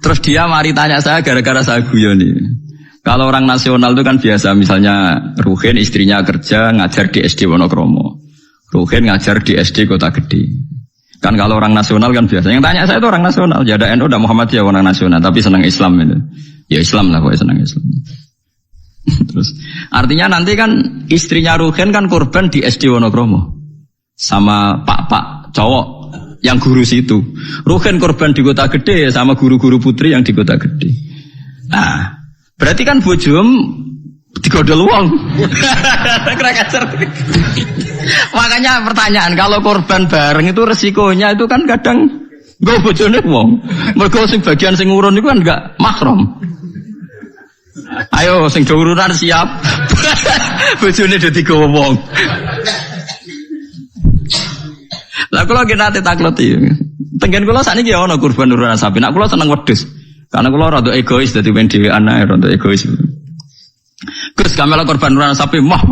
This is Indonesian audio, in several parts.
Terus dia mari tanya saya gara-gara saya guyon nih. Kalau orang nasional itu kan biasa, misalnya Ruhin istrinya kerja ngajar di SD Wonokromo, Ruhin ngajar di SD Kota Gede. Kan kalau orang nasional kan biasa. Yang tanya saya itu orang nasional, ya ada NU, ada Muhammadiyah orang nasional, tapi senang Islam itu. Ya Islam lah, pokoknya senang Islam. Terus artinya nanti kan istrinya Ruhin kan korban di SD Wonokromo sama pak cowok yang guru situ. Ruhin korban di Kota Gede sama guru-guru putri yang di Kota Gede. Nah, berarti kan bojom digodol wong. Makanya pertanyaan, kalau korban bareng itu resikonya itu kan kadang nggo bojone wong. Mergo sing bagian sing urun itu kan enggak mahram. Ayo sing urunan siap. Bojone dadi gowo wong. Lah kula ki nate takleti. Tenggen kula sakniki ya ana kurban urunan sapi. Nek kula seneng wedhus. Karena kula rada egois dadi men dhewean ae rada egois. Gus kamela korban urunan sapi mah.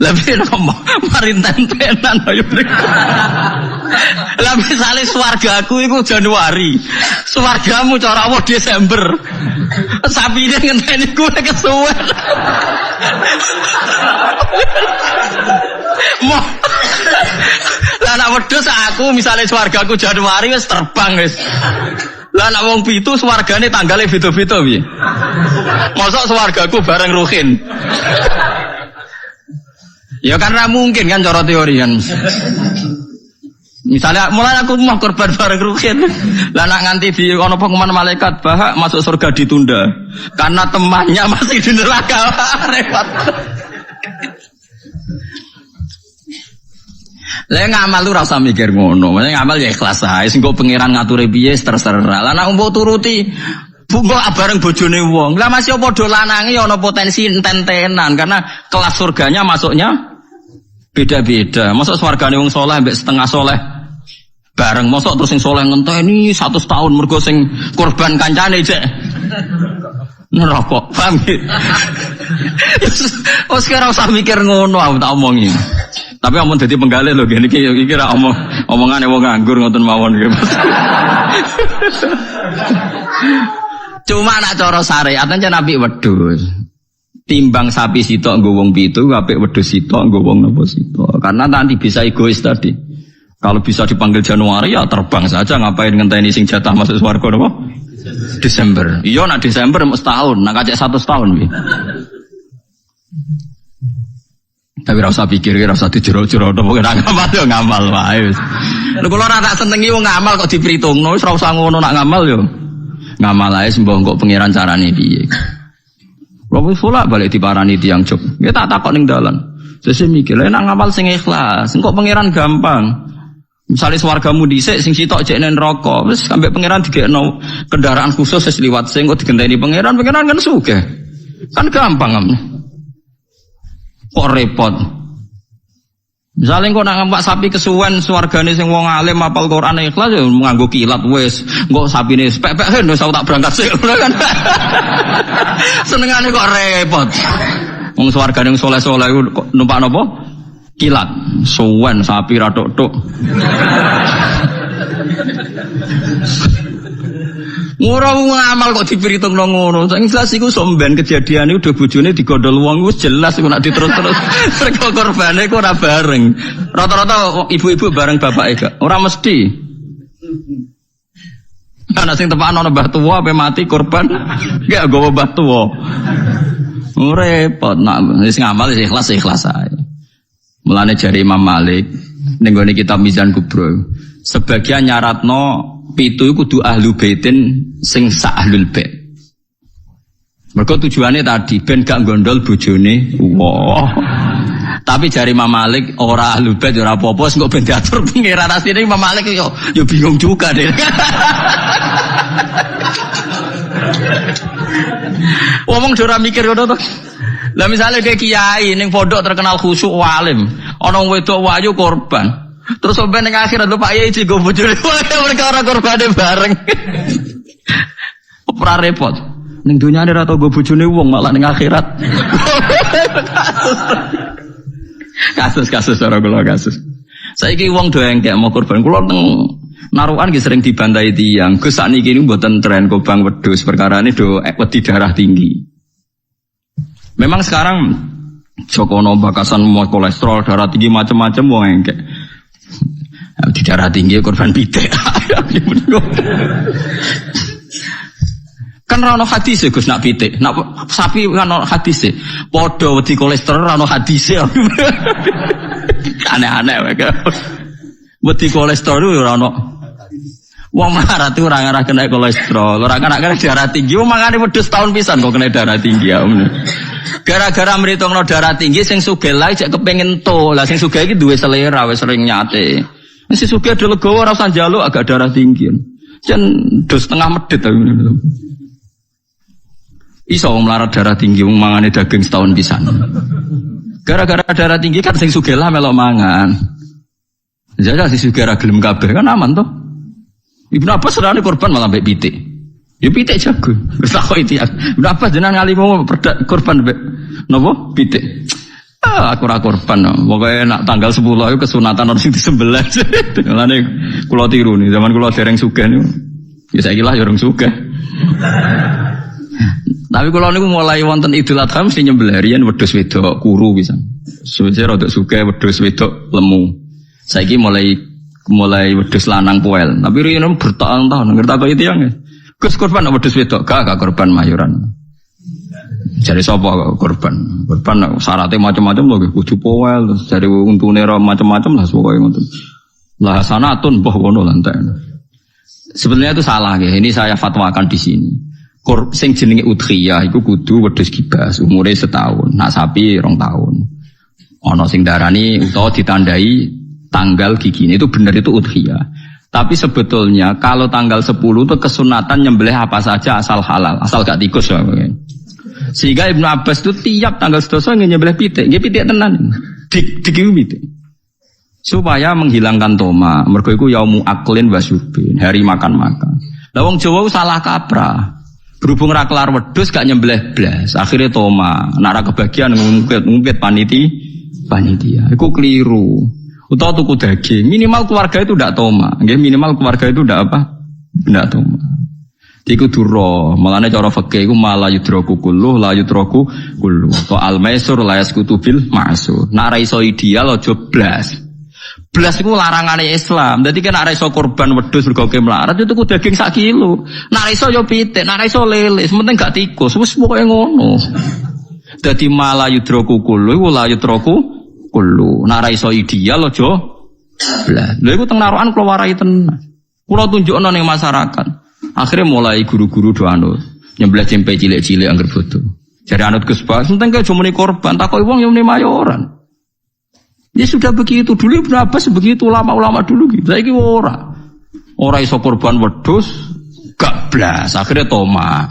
Lah piye kok mari tentenan ayo. Lah misale swargaku iku Januari. Swargamu cara Allah Desember. Sapine ngenteni kowe kesuwen. Moh. Lah nek wedhus aku misale swargaku Januari wis terbang wis. Lah nek wong pitu swargane tanggale beda-beda piye? Mosok swargaku bareng Ruhin. Ya karena mungkin kan cara teori kan. Misalnya mulai aku mau korban bareng Ruhin. Lah nak nganti di ono pengumuman malaikat bahwa masuk surga ditunda karena temannya masih di neraka. Repot. Lah ngamal lu rasa mikir ngono. Maksudnya ngamal ya ikhlas ae. Sing kok pangeran ngature piye terserah. Lah nek mbok turuti bungo bareng bojone wong. Lah masih padha lanange ya ana potensi enten-tenan karena kelas surganya masuknya beda-beda. Masuk swargane wong saleh mbek setengah saleh bareng. Masuk terus sing saleh ngenteni 100 tahun mergo sing korban kancane cek neraka. Paham ya? Wes kira usah mikir ngono aku tak omongi. Tapi amun dadi penggalih lho ngene iki ra omongane wong nganggur ngoten mawon iki. Cuma nak cara syariat aja nabi wedhus. Timbang sapi sitok nggo wong pitu, apik wedhus sitok nggo wong napa sitok. Karena nanti bisa egois tadi. Kalau bisa dipanggil Januari ya terbang saja, ngapain ngenteni sing jatah masuk swarga napa? Desember. Iya nak Desember mesti tahun, nak kacek 100 tahun piye. Tapi ora usah pikir, ora usah dijero-jero napa ngamal yo ngamal wae. Lha kula ora tak senengi wong ngamal kok diperhitungno, wis ora usah ngono nak ngamal yo. Ngamal ae sembah kok pangeran carane piye. Wong salat balik diparani tiyang jog. Ya tak takok ning dalan. Sesuk mikir, lha nak ngamal sing ikhlas, engko pangeran gampang. Misale swargamu dhisik sing sitok jek ning neraka, wis sampe pangeran digekno kendaraan khusus wis liwat sing kok digenteni pangeran kan sugih. Kan gampang am. Kok repot. Misalnya kok nak ngempak sapi kesuwen swargane sing wong alim apal Quran ikhlas ya nganggo kilat wis. Engko sapine pek-pek wis tak berangkat sik kan. Senengane kok repot. Wong swargane saleh-saleh kok numpak napa? Kilat. Suwen sapi ra tok-tok. Ora ngamal kok diperhitungno ngono. Sing jelas iku somben kejadiane udah bojone digondol wong wis jelas iku nek diterus-terus mergo korbane iku ora bareng. Rata-rata ibu-ibu bareng bapake gak. Ora mesti. Ana sing tepakno mbah tuwa ape mati korban gak gowo mbah tuwa. Repot nak wis ngamal wis ikhlas ae. Mulane jari Imam Malik ning gone kitab Mizan Kubro. Sebagian nyaratno pitu iku kudu ahlu baitin sing sak ahlul bait. Mergo tujuane tadi ben gak gondol bojone. Wah. Tapi jari Imam Malik ora ahlul bait ora apa-apa sing kok ben diatur pangeran asline Imam Malik yo bingung juga deh. Wong ora mikir ngono to. Lah misale kayak kiai ning pondok terkenal khusyuk alim, ana wedok wayu korban. Terus sampai ning akhirat lho Pak Yai digo bojone perkara korbane bareng. Ora repot. Ning dunyane ora tau go bojone wong malah ning akhirat. Kasus ora kula kasus. Saiki wong do engkek mau korban kula Narukan sering dibantai tiang. Gus sakniki niku mboten tren kobang wedhus perkara ini do wedi darah tinggi. Memang sekarang Jokono bakasan mau kolesterol, darah tinggi macam-macam wong engkek. Di darah tinggi korban pitik. Kan rano hadis Gus nak pitik, nak sapi kan rano hadis. Padha wedi kolesterol rano hadis. Aneh-aneh wae. Wedi kolesterol ora ono. Wong marah tuh ora ngarah kena kolesterol, ora kena darah tinggi. Wong mangane wedhus tahun pisan kok kena darah tinggi ya. Gara-gara mritungno darah tinggi sing sugih lae jek kepengin to. Lah sing sugih iki duwe selera wis sering nyate. Sing sugih do legowo ora usah njaluk agak darah tinggi. Jan do setengah medhit ta. Iso melarat darah tinggi wong mangane daging setahun pisan. Gara-gara darah tinggi kan sing sugih lah melok mangan. Jadi sing sugih ra gelem kabeh kan aman toh. Ibnu Abbas serane korban malah mbek pitik. Ya pitik jago. Wis tak kok itu ya. Ibnu Abbas jenengan ngalimu korban mbek napa? Pitik. Aku ora korban. Pokoke nak tanggal 10 itu kesunatan harus disembelih. Mulane kula tiru nih zaman kula dereng sugih niku. Ya saiki lah ya urung sugih. Tapi kalau niku mulai wonten Idul Adha mesti nyembelih riyen wedhus wedok kuru bisa. Suwe rada sugih wedhus wedok lemu. Saiki mulai wedhus lanang poel. Tapi riyen bertahun-tahun ngerti kok itu yang. Gus korban wedhus wedok gak korban mayuran. Jare sapa korban? Korban syaratnya macam-macam lho kudu poel terus jare untune macam-macam lah pokoke ngoten. Lah sanatun mbah ngono lantai. Sebenarnya itu salah ya. Ini saya fatwakan di sini. Sing jenenge udhiyah iku kudu wedhus kibas umure setahun, nak sapi 2 tahun. Ana sing darani utawa ditandai tanggal gigine itu benar itu udhiyah. Tapi sebetulnya kalau tanggal 10 itu kesunatan nyembelih apa saja asal halal, asal gak tikus ya. Sehingga Ibnu Abbas itu tiap tanggal 11 nyembelih pitik, nggih pitik tenan. Dikiwi pitik. Supaya menghilangkan toma, mergo iku yaumu aklin wasyubin, hari makan-makan. Lah wong Jawa salah kaprah. Berhubung ra kelar wedhus gak nyembelih blas, akhirnya toma, nek ra kebagian ngungkit panitia. Iku keliru. Utawa tuku daging, minimal keluarga itu ndak toma. Nggih minimal keluarga itu ndak apa? Ndak toma. Iku duro, malane cara fikih iku mala yudraku kullu la yudraku kullu. To al-maisur la yaskutu bil ma'sur. Nek ra iso ideal aja blas. Blas iku larangane Islam. Dadi kan nek iso korban wedhus mergo melarat itu ku daging 1 kilo. Nek iso yo pitik, nek iso lele, sementing gak tikus. Wis pokoke ngono. Dadi mala yudraku kullu iku la yudraku kullu. Nek iso ideal aja blas. Lha iku teng narukan kula warai tenan. Kula tunjukno ning masyarakat. Akhirnya mulai guru-guru do anut nyembelih tempe cilik-cilik angger bodo. Jare anut Gus Bas, sementing kaya jumene korban, takoki wong yo muni mayoran. Ya sudah begitu dulu Ibnu Abbas begitu ulama-ulama dulu gitu. Saiki ora iso korban wedhus gak blas akhirnya toma.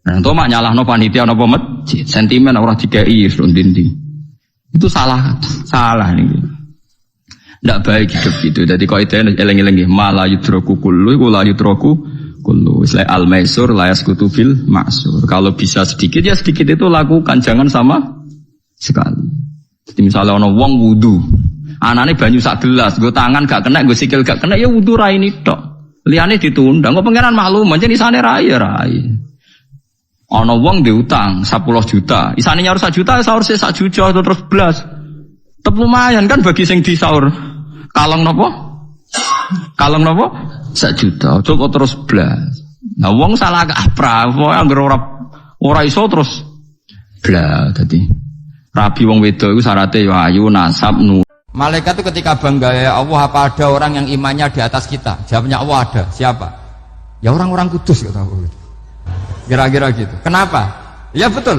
Nah toma nyalahno panitia napa masjid sentimen ora dikei ndindi. Itu salah nih. Ndak baik hidup gitu. Jadi kaidah eleng-eleng nggih mala yudraku kullu iku la yudraku kullu. Isla al-maisur la yaskutu bil ma'sur. Kalau bisa sedikit ya sedikit itu lakukan jangan sama sekali. Jadi misalnya ono wong wudu, anane banyu 1 gelas, gue tangan gak kena, gue sikil gak kena, ya wudu rai ini tok. Liane ditunda, kok pangeran maklum, jadi isane rai. Ono wong diutang 10 juta, isane nyaur 1 juta, sahur 1 juta terus belas. Tep lumayan kan bagi sing disaur. Kalong nopo? 1 juta, cukup terus belas. Nah wong salah kaprah, angger ora iso terus belas tadi. Rabi wong wedok itu syaratnya ya ayu nasab nu. Malaikat itu ketika bangga ya Allah apa ada orang yang imannya di atas kita? Jawabnya Allah ada. Siapa? Ya orang-orang kudus kata Allah. Kira-kira gitu. Kenapa? Ya betul.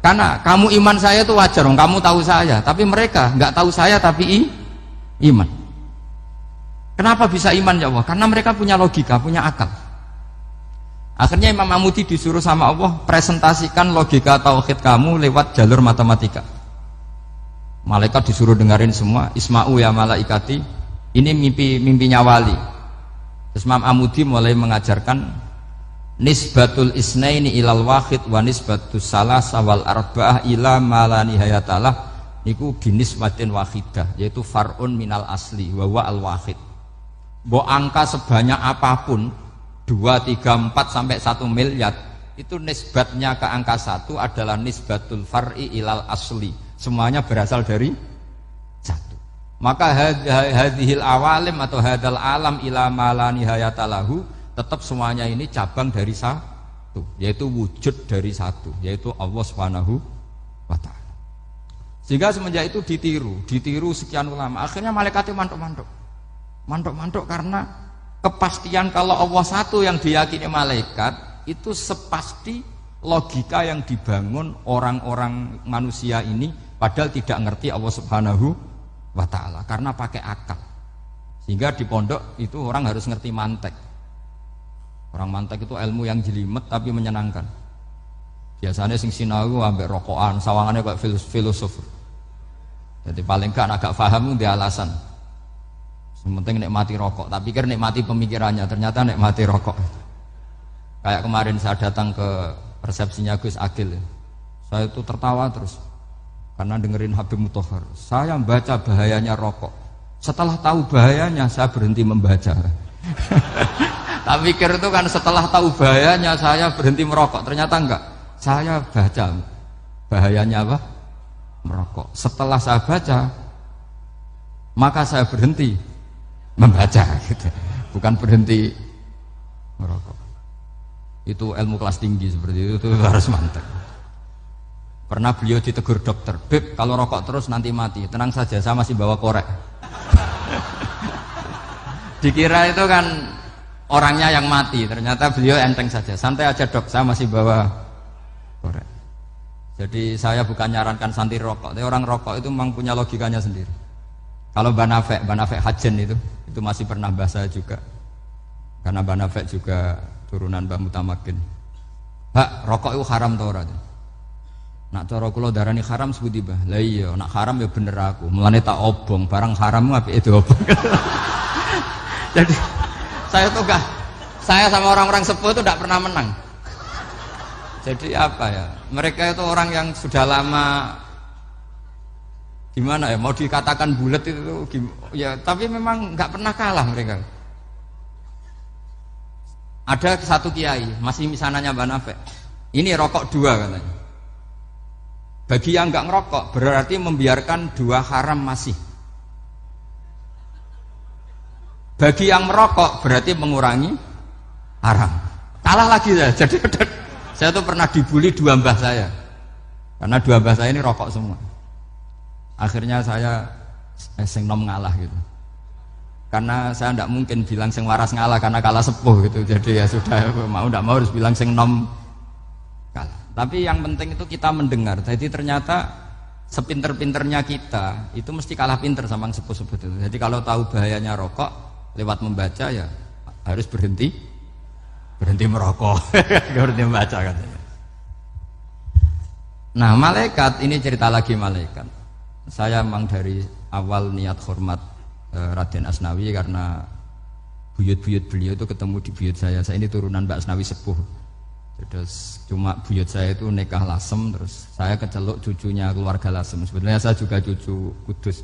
Karena kamu iman saya itu wajar, kamu tahu saya, tapi mereka nggak tahu saya tapi iman. Kenapa bisa iman ya Allah? Karena mereka punya logika, punya akal. Akhirnya Imam Amudi disuruh sama Allah presentasikan logika tauhid kamu lewat jalur matematika. Malaikat disuruh dengerin semua. Isma'u ya malaikati. Ini mimpinya wali. Terus Imam Amudi mulai mengajarkan nisbatul isnaini ilal wahid wa nisbatus salasa wal arba'ah ila ma la nihayatalah niku binisbatin wahidah, yaitu far'un minal asli wa huwa al wahid. Mbok angka sebanyak apapun 2, 3, 4 sampai 1 miliar itu nisbatnya ke angka 1 adalah nisbatul far'i ilal asli. Semuanya berasal dari 1. Maka hadhil awalim atau hadal alam ila ma la nihayata lahu, tetap semuanya ini cabang dari 1, yaitu wujud dari 1, yaitu Allah Subhanahu wa ta'ala. Sehingga semenjak itu ditiru sekian ulama. Akhirnya malaikatnya mantuk karena kepastian kalau Allah 1 yang diyakini malaikat itu sepasti logika yang dibangun orang-orang manusia ini, padahal tidak ngerti Allah Subhanahu wa ta'ala karena pakai akal. Sehingga di pondok itu orang harus ngerti mantek. Orang mantek itu ilmu yang jelimet tapi menyenangkan. Biasanya sing sinau ambek rokokan, sawangannya kayak filosof. Jadi paling kan agak paham dia alasan. Yang penting nikmati rokok, tak pikir nikmati pemikirannya, ternyata nikmati rokok. Kayak kemarin saya datang ke resepsinya Gus Agil, saya itu tertawa terus karena dengerin Habib Mutahar. Saya membaca bahayanya rokok, setelah tahu bahayanya saya berhenti membaca. Tak pikir itu kan setelah tahu bahayanya saya berhenti merokok, ternyata enggak. Saya baca bahayanya apa? Merokok. Setelah saya baca, maka saya berhenti membaca, gitu. Bukan berhenti merokok. Itu ilmu kelas tinggi seperti itu harus mantap. Pernah beliau ditegur dokter, "Beb, kalau rokok terus nanti mati." "Tenang saja, saya masih bawa korek." Dikira itu kan orangnya yang mati, ternyata beliau enteng saja. "Santai aja dok, saya masih bawa korek." Jadi saya bukan nyarankan santi rokok, tapi orang rokok itu memang punya logikanya sendiri. Kalau Banafek Hajen itu masih pernah bahasa juga, karena Banafek juga turunan Mbah Mutamakin. "Hak, rokok itu haram tau ora?" "Nak cara kula darani haram sepundi, Mbah?" "Lah iya, nak haram ya bener aku. Mulane tak obong, barang haram apike diobong." Jadi saya sama orang-orang sepuh itu tidak pernah menang. Jadi apa ya? Mereka itu orang yang sudah lama gimana ya? Mau dikatakan bulat itu ya, tapi memang nggak pernah kalah mereka. Ada satu kiai, masih misananya Mbak Nafek. Ini rokok 2 katanya. Bagi yang nggak ngerokok berarti membiarkan 2 haram masih. Bagi yang merokok berarti mengurangi haram. Kalah lagi ya. Jadi saya tuh pernah dibully 2 mbah saya. Karena 2 mbah saya ini rokok semua. Akhirnya saya sing nom ngalah gitu. Karena saya tidak mungkin bilang sing waras ngalah karena kalah sepuh gitu. Jadi ya sudah, mau tidak mau harus bilang sing nom kalah. Tapi yang penting itu kita mendengar. Jadi ternyata sepinter-pinternya kita itu mesti kalah pinter sama yang sepuh-sepuh itu. Jadi kalau tahu bahayanya rokok lewat membaca ya harus berhenti merokok. Berhenti membaca katanya. Nah, malaikat ini cerita lagi malaikat. Saya memang dari awal niat hormat Raden Asnawi karena buyut-buyut beliau itu ketemu di buyut saya. Saya ini turunan Mbak Asnawi sepuh. Terus cuma buyut saya itu nikah Lasem, terus saya keceluk cucunya keluarga Lasem. Sebetulnya saya juga cucu Kudus.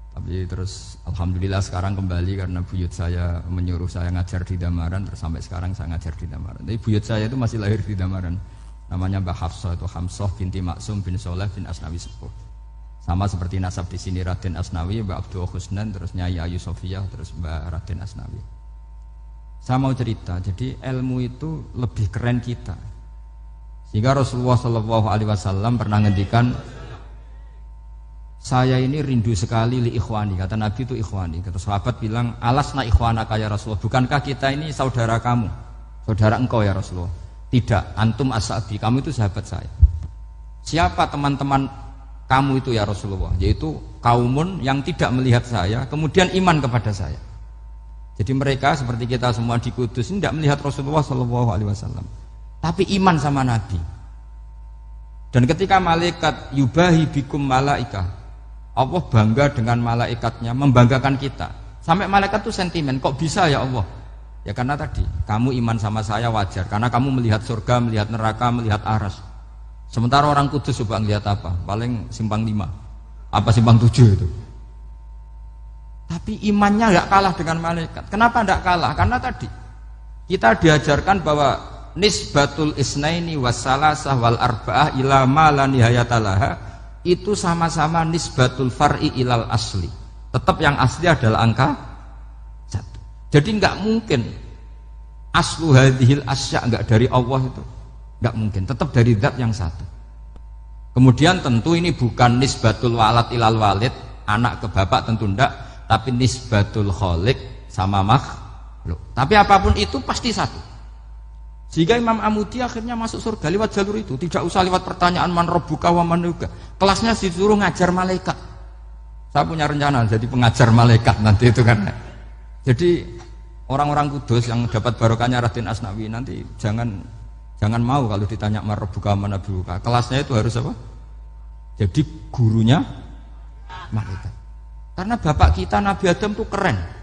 Tapi terus alhamdulillah sekarang kembali karena buyut saya menyuruh saya ngajar di Damaran, terus sampai sekarang saya ngajar di Damaran. Tapi buyut saya itu masih lahir di Damaran. Namanya Mbak Hafsah, itu Hamsah binti Maksum bin Soleh bin Asnawi sepuh. Sama seperti nasab di sini Raden Asnawi, Mbak Abdul Husnan, terus Nyai Ayu Sofiyah, terus Mbak Raden Asnawi. Saya mau cerita, jadi ilmu itu lebih keren kita. Sehingga Rasulullah SAW pernah ngendikan, "Saya ini rindu sekali li ikhwani." Kata Nabi itu ikhwani. Kata sahabat bilang, "Alasna ikhwanaka ya Rasulullah." Bukankah kita ini saudara kamu, saudara engkau ya Rasulullah? "Tidak, antum ashabi, kamu itu sahabat saya." "Siapa teman-teman kamu itu ya Rasulullah?" "Yaitu kaumun yang tidak melihat saya kemudian iman kepada saya." Jadi mereka seperti kita semua di Kudus ini tidak melihat Rasulullah SAW, tapi iman sama Nabi. Dan ketika malaikat yubahi bikum malaikah, Allah bangga dengan malaikatnya, membanggakan kita. Sampai malaikat itu sentimen, kok bisa ya Allah? Ya karena tadi kamu iman sama saya wajar, karena kamu melihat surga, melihat neraka, melihat aras. Sementara orang Kudus coba ngelihat apa? Paling simpang 5, apa simpang 7 itu. Tapi imannya nggak kalah dengan malaikat. Kenapa nggak kalah? Karena tadi kita diajarkan bahwa nisbatul isnaini wassalasah wal arba'ah ila ma la nihayatalaha itu sama-sama nisbatul far'i ilal asli. Tetap yang asli adalah angka 1. Jadi nggak mungkin aslu hadhil asya nggak dari Allah itu, nggak mungkin. Tetap dari zat yang satu. Kemudian tentu ini bukan nisbatul walad ilal walid, anak ke bapak tentu enggak, tapi nisbatul khaliq sama makhluk. Tapi apapun itu pasti satu. Sehingga Imam Amudi akhirnya masuk surga lewat jalur itu, tidak usah lewat pertanyaan man rabbuka wa man nuka. Kelasnya disuruh ngajar malaikat. Saya punya rencana jadi pengajar malaikat nanti itu kan. Jadi orang-orang kudus yang dapat barokahnya Raden Asnawi nanti jangan mau kalau ditanya man rabbuka wa man nuka. Kelasnya itu harus apa? Jadi gurunya malaikat. Karena bapak kita Nabi Adam itu keren.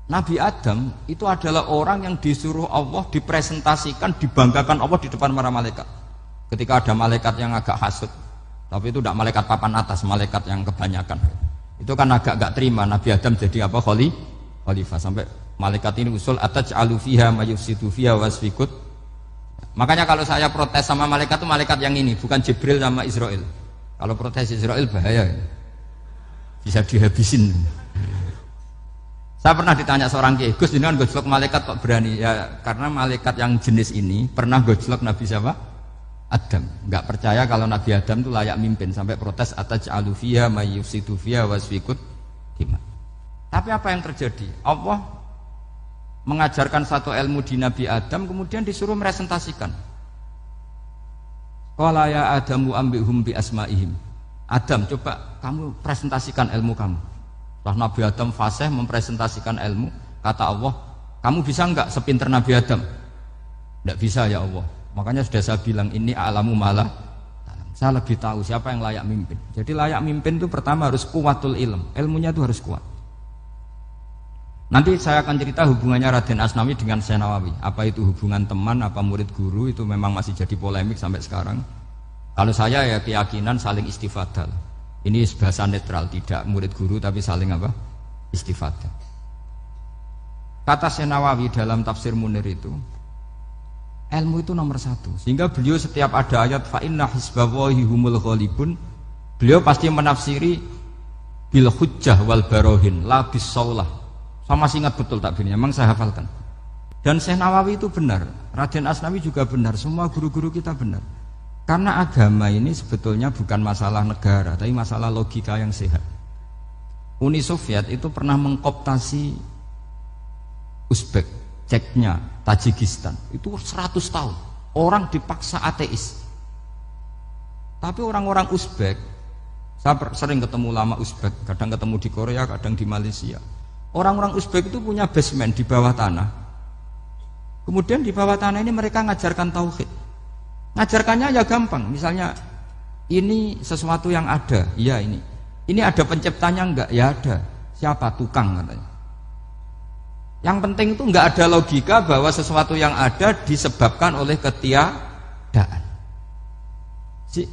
Nabi Adam itu adalah orang yang disuruh Allah dipresentasikan, dibanggakan Allah di depan para malaikat. Ketika ada malaikat yang agak hasut, tapi itu tidak malaikat papan atas, malaikat yang kebanyakan. Itu kan agak gak terima Nabi Adam jadi apa? Khalifah. Sampai malaikat ini usul ataj'alu fiha mayufsidu fiha wasfikut. Makanya kalau saya protes sama malaikat itu malaikat yang ini, bukan Jibril sama Israel. Kalau protes Israel bahaya, bisa dihabisin. Saya pernah ditanya seorang kiai, Gus jenengan gojlok malaikat kok berani? Ya karena malaikat yang jenis ini pernah gojlok Nabi siapa? Adam. Enggak percaya kalau Nabi Adam itu layak mimpin, sampai protes ataj'alu fiha mayyufsidu fiha wasfikut dima. Tapi apa yang terjadi? Allah mengajarkan satu ilmu di Nabi Adam, kemudian disuruh meresentasikan. Qala ya Adamu ambihum bi asma'ihim. Adam, coba kamu presentasikan ilmu kamu. Setelah Nabi Adam fasih mempresentasikan ilmu, kata Allah, kamu bisa enggak sepinter Nabi Adam? Enggak bisa ya Allah. Makanya sudah saya bilang ini a'lamu malah. Saya lebih tahu siapa yang layak mimpin. Jadi layak mimpin itu pertama harus kuwatul ilm. Ilmunya itu harus kuat. Nanti saya akan cerita hubungannya Raden Asnawi dengan Syekh Nawawi. Apa itu hubungan teman, apa murid guru, itu memang masih jadi polemik sampai sekarang. Kalau saya ya keyakinan saling istifadah. Ini bahasa netral, tidak murid guru tapi saling apa? Istifadah. Kata Syekh Nawawi dalam tafsir Munir itu, ilmu itu nomor satu. Sehingga beliau setiap ada ayat fa inna hizballahi humul ghalibun, beliau pasti menafsiri bil hujjah wal barohin la bis saulah. Saya masih ingat betul takbirnya, memang saya hafalkan. Dan Syekh Nawawi itu benar, Raden Asnawi juga benar, semua guru-guru kita benar. Karena agama ini sebetulnya bukan masalah negara, tapi masalah logika yang sehat. Uni Soviet itu pernah mengkooptasi Uzbek, Ceknya, Tajikistan. Itu 100 tahun. Orang dipaksa ateis. Tapi orang-orang Uzbek, saya sering ketemu lama Uzbek, kadang ketemu di Korea, kadang di Malaysia. Orang-orang Uzbek itu punya basement di bawah tanah. Kemudian di bawah tanah ini mereka ngajarkan tauhid. Ngajarkannya ya gampang, misalnya ini sesuatu yang ada, iya ini. Ini ada penciptanya enggak? Ya ada. Siapa? Tukang katanya. Yang penting itu enggak ada logika bahwa sesuatu yang ada disebabkan oleh ketiadaan.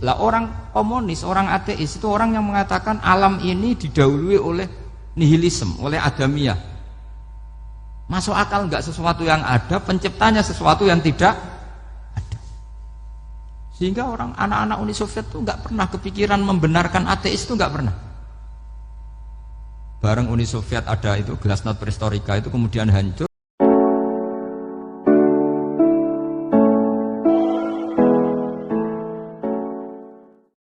Lah orang komunis, orang ateis itu orang yang mengatakan alam ini didahului oleh nihilisme, oleh adamiyah. Masuk akal enggak sesuatu yang ada, penciptanya sesuatu yang tidak. Sehingga orang anak-anak Uni Soviet itu nggak pernah kepikiran membenarkan ateis, itu nggak pernah. Bareng Uni Soviet ada itu glasnost perestroika itu kemudian hancur.